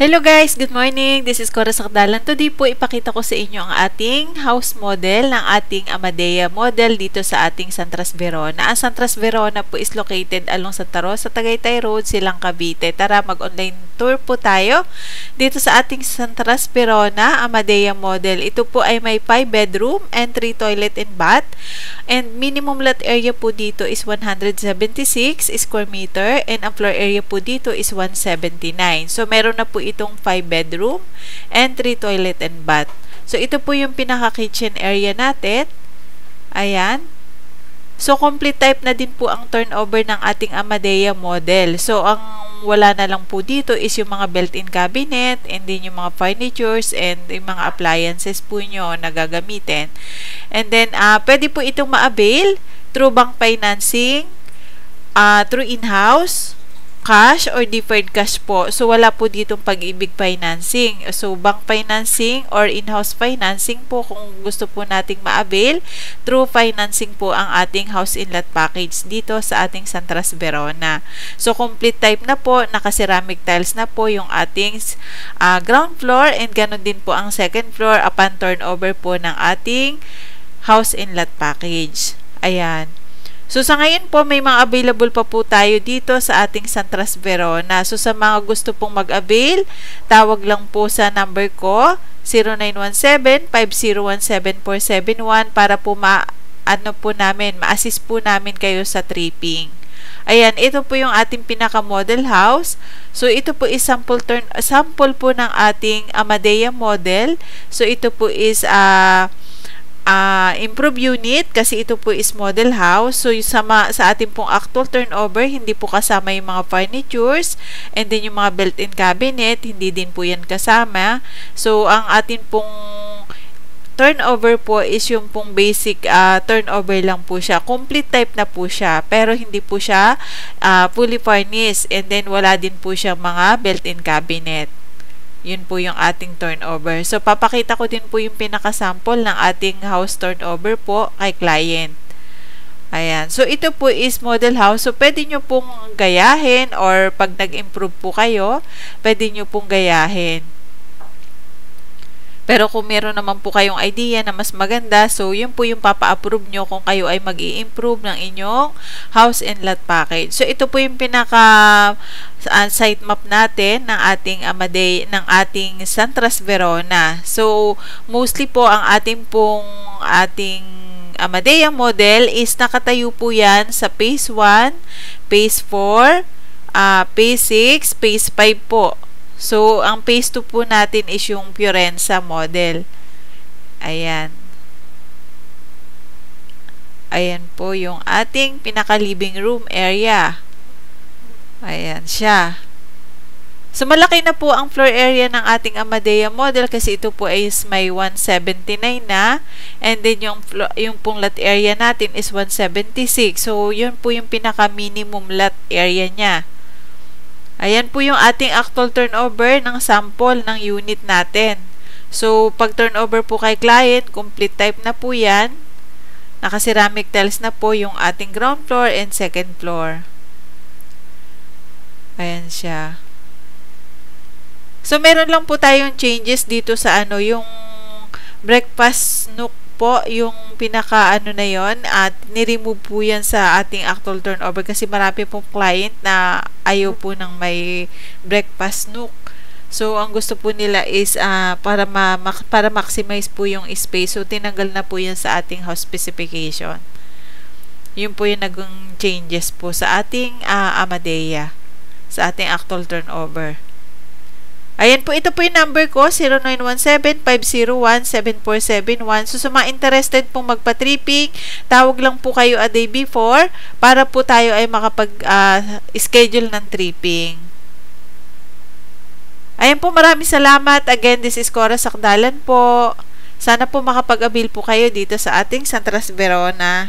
Hello guys! Good morning! This is Cora Sakdalan. Today po ipakita ko sa inyo ang ating house model ng ating Amadea model dito sa ating Santras Verona. Ang Santras Verona po is located along Santa Rosa, Tagaytay Road, Silang Cavite. Tara, mag-online tour po tayo dito sa ating Santras Verona Amadea model. Ito po ay may 5 bedroom and 3 toilet and bath. And minimum lot area po dito is 176 square meter and ang floor area po dito is 179. So meron na po itong 5 bedroom and 3 toilet and bath. So ito po yung pinaka-kitchen area natin. Ayan. So complete type na din po ang turnover ng ating Amadea model. So ang wala na lang po dito is yung mga built-in cabinet and din yung mga furnitures and yung mga appliances po nyo na gagamitin. And then pwede po itong ma-avail through bank financing, through in-house, cash or deferred cash po. So wala po ditong Pag-ibig financing. So bank financing or in-house financing po kung gusto po nating ma-avail. Through financing po ang ating house in lot package dito sa ating Santras Verona. So complete type na po, naka-ceramic tiles na po yung ating ground floor and ganun din po ang second floor upon turnover po ng ating house in lot package. Ayan. So, sa ngayon po, may mga available pa po tayo dito sa ating Santras Verona. So, sa mga gusto pong mag-avail, tawag lang po sa number ko, 0917-501-7471 para po ma-assist po namin kayo sa tripping. Ayan, ito po yung ating pinaka-model house. So, ito po is sample po ng ating Amadea model. So, ito po is improve unit kasi ito po is model house. So sa ating pong actual turnover, hindi po kasama yung mga furnitures and then yung mga built-in cabinet, hindi din po yan kasama. So ang ating pong turnover po is yung pong basic turnover lang po siya. Complete type na po siya pero hindi po siya fully furnished and then wala din po siya mga built-in cabinet. Yun po yung ating turnover. So, papakita ko din po yung pinaka-sample ng ating house turnover po kay client. Ayan. So, ito po is model house. So, pwede nyo pong gayahin or pag nag-improve po kayo, pwede nyo pong gayahin. Pero kung meron naman po kayong idea na mas maganda, so yun po yung papa-approve nyo kung kayo ay mag-i-improve ng inyong house and lot package. So ito po yung pinaka site map natin ng ating ating Santras Verona. So mostly po ang ating Amadea model is nakatayo po yan sa phase 1, phase 4, phase 6, phase 5 po. So, ang phase 2 po natin is yung Purenza model. Ayan. Ayan po yung ating pinaka-living room area. Ayan siya. So, malaki na po ang floor area ng ating Amadea model kasi ito po is may 179 na. And then, yung pong lot area natin is 176. So, yun po yung pinaka-minimum lot area niya. Ayan po yung ating actual turnover ng sample ng unit natin. So, pag turnover po kay client, complete type na po yan. Naka-ceramic tiles na po yung ating ground floor and second floor. Ayan siya. So, meron lang po tayong changes dito sa yung breakfast nook po, yung pinaka na yon at ni-remove po yan sa ating actual turnover kasi marami pong client na ayaw po ng may breakfast nook. So ang gusto po nila is para maximize po yung space. So tinanggal na po yan sa ating house specification. Yun po yung naging changes po sa ating Amadea, sa ating actual turnover. Ayan po, ito po yung number ko, 0917-501-7471. So, sa mga interested pong magpa-tripping, tawag lang po kayo a day before para po tayo ay makapag-schedule ng tripping. Ayan po, maraming salamat. Again, this is Cora Sakdalan po. Sana po makapag-avail po kayo dito sa ating Santras Verona.